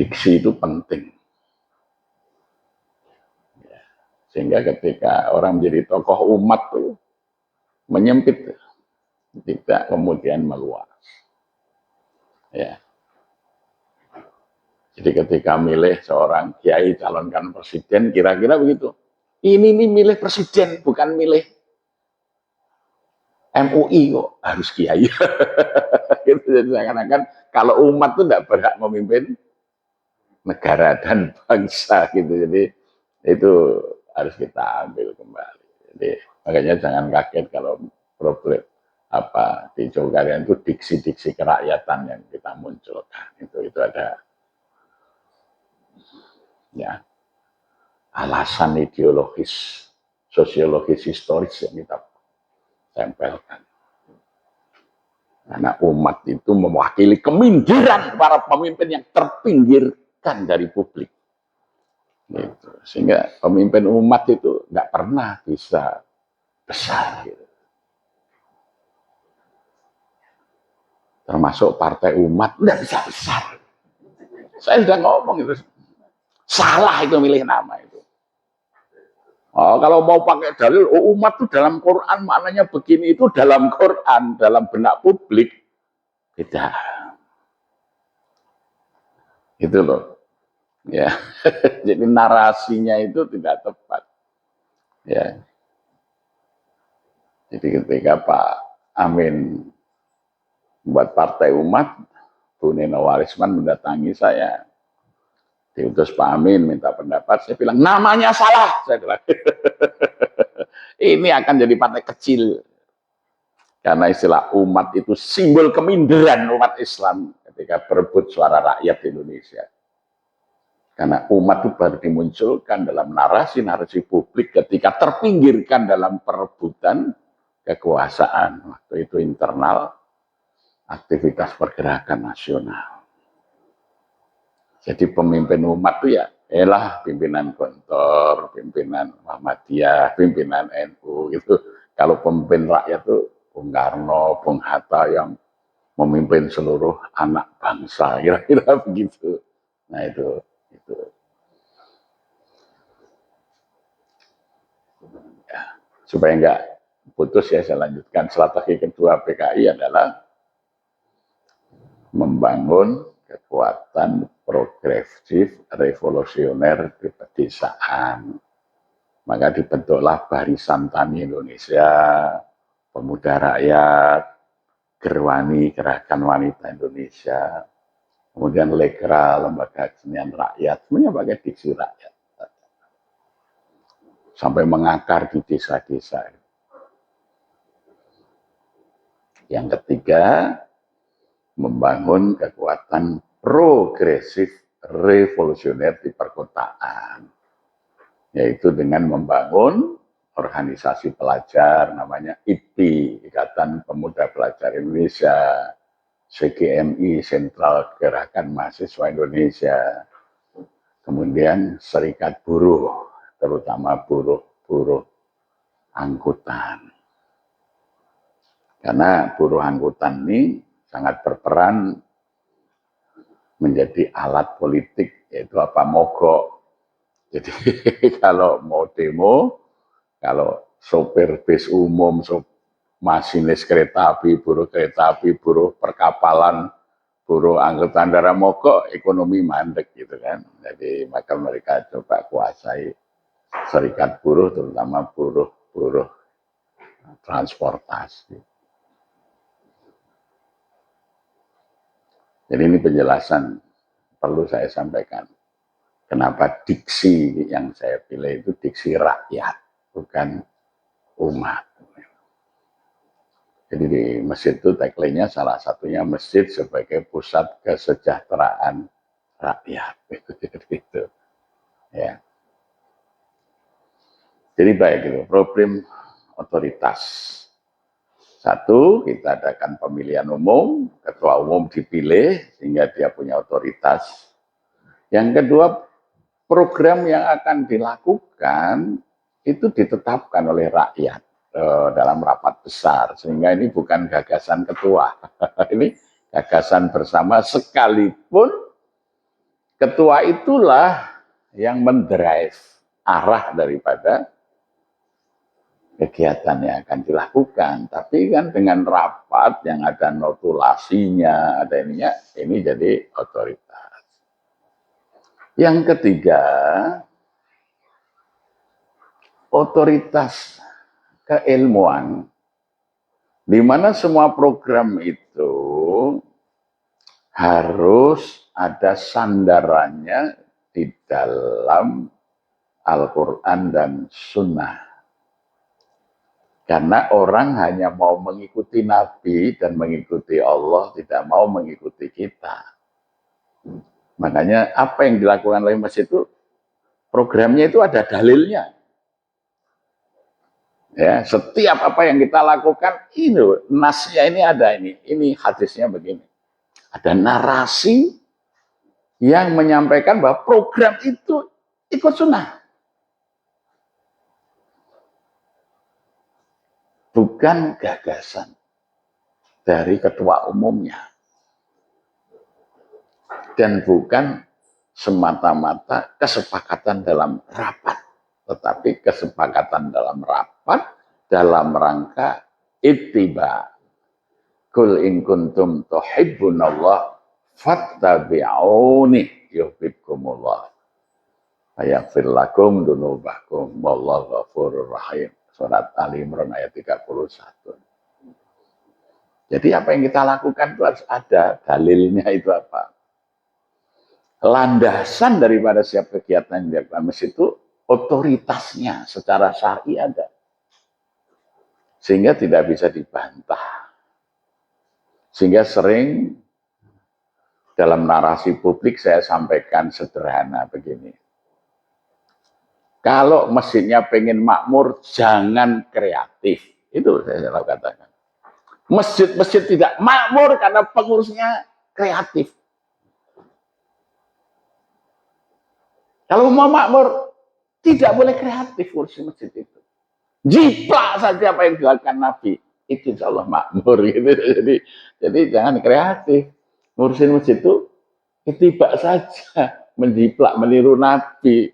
diksi itu penting. Sehingga ketika orang menjadi tokoh umat tuh menyempit, tidak kemudian meluas. Ya. Jadi ketika milih seorang kiai calonkan presiden, kira-kira begitu. Ini nih milih presiden, bukan milih MUI kok, harus kiai. Gitu. Jadi seakan-akan kalau umat tuh tidak berhak memimpin negara dan bangsa gitu. Jadi itu harus kita ambil kembali. Jadi makanya jangan kaget kalau problem apa di Jogarta itu diksi-diksi kerakyatan yang kita munculkan. Itu ada ya alasan ideologis, sosiologis, historis yang kita tempelkan. Karena umat itu mewakili kemindiran para pemimpin yang terpinggirkan dari publik. Gitu. Sehingga pemimpin umat itu nggak pernah bisa besar. Gitu. Termasuk partai umat nggak bisa besar. Saya sudah ngomong itu. Salah itu milih nama itu. Oh, kalau mau pakai dalil, oh, umat itu dalam Quran maknanya begini, itu dalam Quran, dalam benak publik. Tidak. Itu loh. Ya. Jadi narasinya itu tidak tepat. Ya. Jadi ketika Pak Amin buat partai umat, Bu Neno Warisman mendatangi saya. Diutus Pak Amin minta pendapat, saya bilang namanya salah. Saya bilang ini akan jadi partai kecil. Karena istilah umat itu simbol keminderan umat Islam ketika berebut suara rakyat Indonesia. Karena umat itu baru dimunculkan dalam narasi-narasi publik ketika terpinggirkan dalam perebutan kekuasaan. Waktu itu internal aktivitas pergerakan nasional. Jadi pemimpin umat itu ya, pimpinan Gontor, pimpinan Muhammadiyah, pimpinan NU gitu. Kalau pemimpin rakyat itu Bung Karno, Bung Hatta yang memimpin seluruh anak bangsa, kira-kira begitu. Nah itu. Ya, supaya enggak putus ya, saya lanjutkan. Strategi kedua PKI adalah membangun kekuatan progresif revolusioner di pedesaan. Maka dibentuklah Barisan Tani Indonesia, Pemuda Rakyat, Gerwani, Gerakan Wanita Indonesia, kemudian Lekra, Lembaga Kesenian Rakyat, semuanya pakai diksi rakyat. Sampai mengakar di desa-desa. Yang ketiga, membangun kekuatan progresif revolusioner di perkotaan, yaitu dengan membangun organisasi pelajar namanya IPI, Ikatan Pemuda Pelajar Indonesia, CGMI, Sentral Gerakan Mahasiswa Indonesia, kemudian Serikat Buruh, terutama buruh angkutan. Karena buruh angkutan ini sangat berperan menjadi alat politik, yaitu apa, mogok. Jadi kalau mau demo, kalau sopir bis umum, masinis kereta api, buruh perkapalan, buruh angkutan darat mogok, ekonomi mandek gitu kan. Jadi maka mereka coba kuasai serikat buruh, terutama buruh transportasi. Jadi ini penjelasan perlu saya sampaikan. Kenapa diksi yang saya pilih itu diksi rakyat, bukan umat. Jadi di masjid itu tagline-nya salah satunya masjid sebagai pusat kesejahteraan rakyat. Gitu. Ya. Jadi baik itu problem otoritas. Satu, kita adakan pemilihan umum, ketua umum dipilih sehingga dia punya otoritas. Yang kedua, program yang akan dilakukan itu ditetapkan oleh rakyat dalam rapat besar, sehingga ini bukan gagasan ketua, ini gagasan bersama, sekalipun ketua itulah yang mendrive arah daripada kegiatan yang akan dilakukan. Tapi kan dengan rapat yang ada notulasinya, ada ininya, ini jadi otoritas. Yang ketiga, otoritas keilmuan, di mana semua program itu harus ada sandarannya di dalam Al-Quran dan Sunnah. Karena orang hanya mau mengikuti Nabi dan mengikuti Allah, tidak mau mengikuti kita. Makanya apa yang dilakukan oleh masjid itu, programnya itu ada dalilnya. Ya, setiap apa yang kita lakukan, ini nasnya ini ada ini hadisnya begini. Ada narasi yang menyampaikan bahwa program itu ikut sunnah. Bukan gagasan dari ketua umumnya. Dan bukan semata-mata kesepakatan dalam rapat. Tetapi kesepakatan dalam rapat dalam rangka ittiba. Kul in kuntum tuhibbunallah fattabi'uni yuhibbukumullah. Ayaghfir lakum dunubakum wallahu ghafurur rahim. Surat Ali Imran ayat 31. Jadi apa yang kita lakukan itu harus ada dalilnya, itu apa? Landasan daripada setiap kegiatan yang dilakukan masjid itu otoritasnya secara syar'i ada. Sehingga tidak bisa dibantah. Sehingga sering dalam narasi publik saya sampaikan sederhana begini. Kalau masjidnya pengen makmur, jangan kreatif. Itu saya selalu katakan. Masjid-masjid tidak makmur karena pengurusnya kreatif. Kalau mau makmur, tidak boleh kreatif urus masjid itu. Jiplak saja apa yang dilakukan Nabi, itu insya Allah makmur. Gitu. Jadi jangan kreatif. Ngurusin masjid itu ketibak saja, menjiplak, meniru Nabi.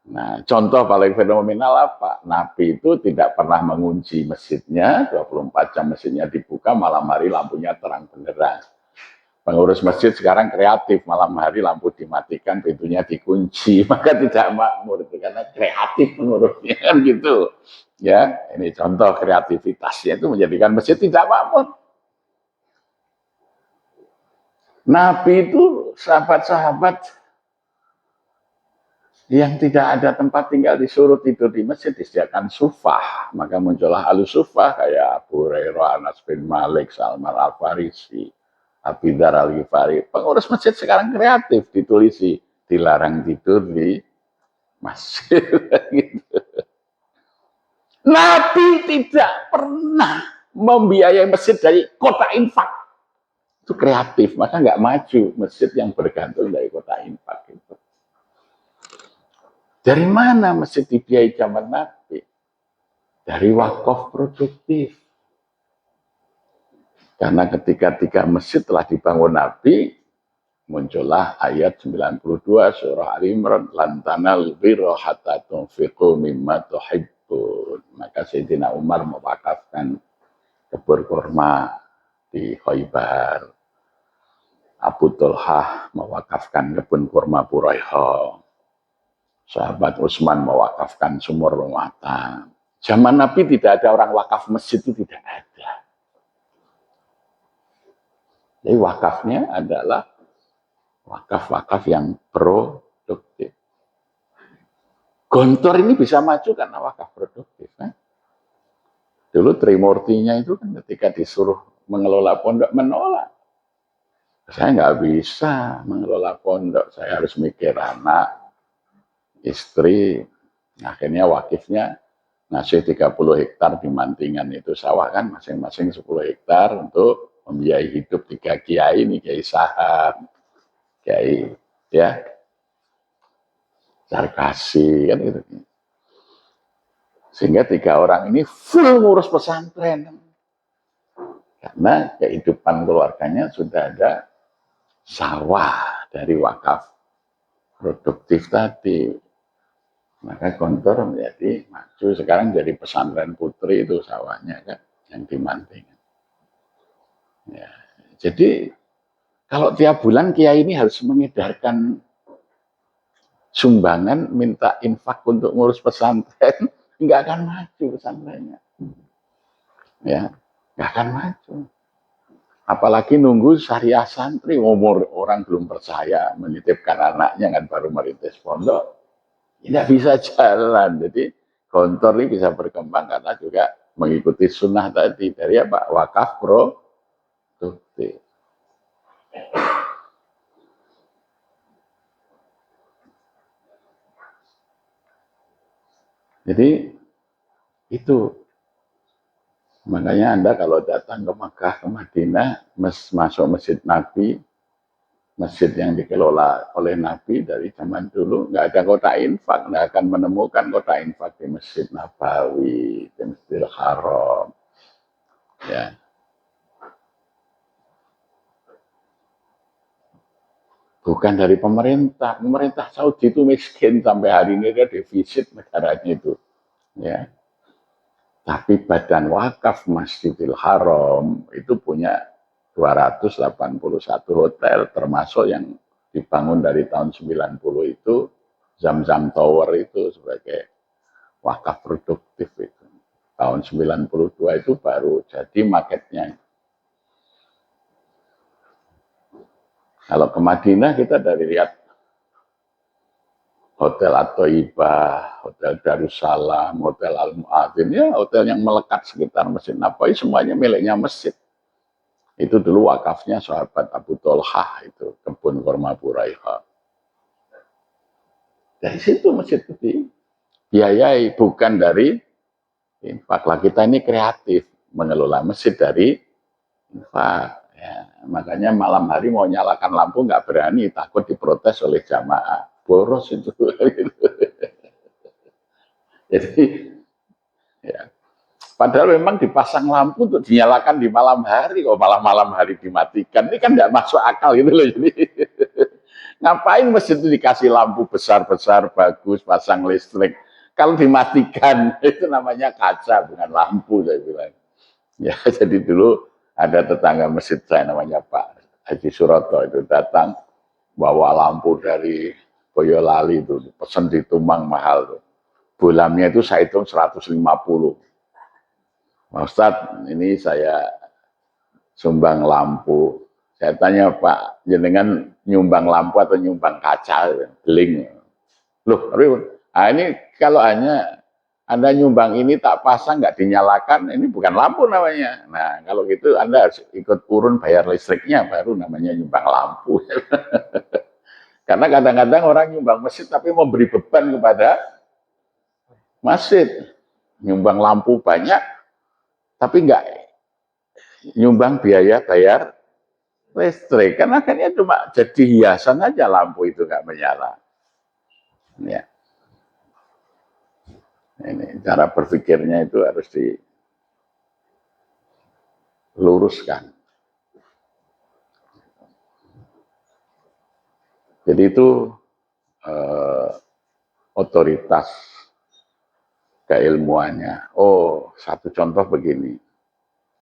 Nah, contoh paling fenomenal apa? Nabi itu tidak pernah mengunci masjidnya, 24 jam masjidnya dibuka, malam hari lampunya terang benderang. Pengurus masjid sekarang kreatif, malam hari lampu dimatikan, pintunya dikunci, maka tidak makmur itu karena kreatif pengurusnya kan gitu. Ya, ini contoh kreativitasnya itu menjadikan masjid tidak makmur. Nabi itu sahabat-sahabat yang tidak ada tempat tinggal disuruh tidur di masjid, disediakan sufah. Maka muncullah al-sufah kayak Abu Hurairah, Anas bin Malik, Salman Al-Farisi, Abi Dzar Al-Ghifari. Pengurus masjid sekarang kreatif, ditulisi dilarang tidur di masjid. Gitu. Nabi tidak pernah membiayai masjid dari kota infak. Itu kreatif, maka nggak maju masjid yang bergantung dari kota infak itu. Dari mana masjid dibiayai zaman Nabi? Dari wakaf produktif. Karena ketika masjid telah dibangun Nabi, muncullah ayat 92 surah Ali Imran, lan tanal birra hatta tunfiqu mimma tuhibbun. Maka Sayyidina Umar mewakafkan kebun kurma di Khaybar. Abu Talhah mewakafkan kebun kurma Buraiha. Sahabat Utsman mewakafkan sumur mata. Zaman Nabi tidak ada orang wakaf masjid, itu tidak ada. Jadi wakafnya adalah wakaf-wakaf yang produktif. Gontor ini bisa maju karena wakaf produktif. Kan? Dulu Trimurtinya itu kan ketika disuruh mengelola pondok menolak. Saya nggak bisa mengelola pondok, saya harus mikir anak, istri. Akhirnya wakifnya ngasih 30 hektar di Mantingan itu sawah kan, masing-masing 10 hektar untuk membiayai hidup 3 kiai ini, Kiai Sahab, Kiai ya Sarkasi kan gitu. Sehingga 3 orang ini full ngurus pesantren. Karena kehidupan keluarganya sudah ada sawah dari wakaf produktif tadi. Maka Gontor menjadi maju, sekarang jadi pesantren putri itu sawahnya kan yang dimanting. Ya. Jadi kalau tiap bulan kiai ini harus mengedarkan sumbangan, minta infak untuk ngurus pesantren, nggak akan maju pesantrennya. Ya, nggak akan maju. Apalagi nunggu syariah santri, umur orang belum percaya menitipkan anaknya kan baru merintis pondok, tidak bisa jalan. Jadi Gontor ini bisa berkembang karena juga mengikuti sunnah tadi dari apa, wakaf produktif. Jadi itu makanya Anda kalau datang ke Makkah, ke Madinah, masuk Masjid Nabi, masjid yang dikelola oleh Nabi dari zaman dulu, nggak ada kota infak, nggak akan menemukan kota infak di Masjid Nabawi, di Masjidil Haram. Ya. Bukan dari pemerintah. Pemerintah Saudi itu miskin sampai hari ini dia defisit negaranya itu. Ya. Tapi Badan Wakaf Masjidil Haram itu punya 281 hotel, termasuk yang dibangun dari tahun 90 itu, Zam-Zam Tower itu sebagai wakaf produktif itu. Tahun 92 itu baru jadi marketnya. Kalau ke Madinah kita dari lihat Hotel At-Thaibah, Hotel Darussalam, Hotel Al-Mu'adzin, ya hotel yang melekat sekitar Masjid Nabawi, semuanya miliknya masjid. Itu dulu wakafnya sahabat Abu Tolhah itu, kebun kurma Buraiha. Dari situ masjid itu dibiayai, bukan dari infak. Lah kita ini kreatif mengelola masjid dari infak. Ya, makanya malam hari mau nyalakan lampu nggak berani, takut diprotes oleh jamaah. Boros itu. Jadi ya, padahal memang dipasang lampu untuk dinyalakan di malam hari, kok malam hari dimatikan. Ini kan nggak masuk akal gitu loh. Jadi ngapain masjid itu dikasih lampu besar-besar, bagus, pasang listrik. Kalau dimatikan, itu namanya kaca, bukan lampu, saya bilang. Ya, jadi dulu ada tetangga masjid saya namanya Pak Haji Suroto itu datang, bawa lampu dari Boyolali itu, pesen di Tumang mahal tuh. Bulamnya itu saya hitung 150. Pak Ustadz, ini saya sumbang lampu. Saya tanya, Pak, jenengan nyumbang lampu atau nyumbang kaca? Beling. Loh, ini kalau hanya Anda nyumbang ini tak pasang, nggak dinyalakan, ini bukan lampu namanya. Nah, kalau gitu Anda harus ikut urun bayar listriknya, baru namanya nyumbang lampu. Karena kadang-kadang orang nyumbang masjid tapi memberi beban kepada masjid. Nyumbang lampu banyak, tapi nggak nyumbang biaya bayar listrik. Karena akhirnya cuma jadi hiasan aja lampu itu nggak menyala. Ya. Ini cara berpikirnya itu harus diluruskan. Jadi itu otoritas keilmuannya. Oh, satu contoh begini.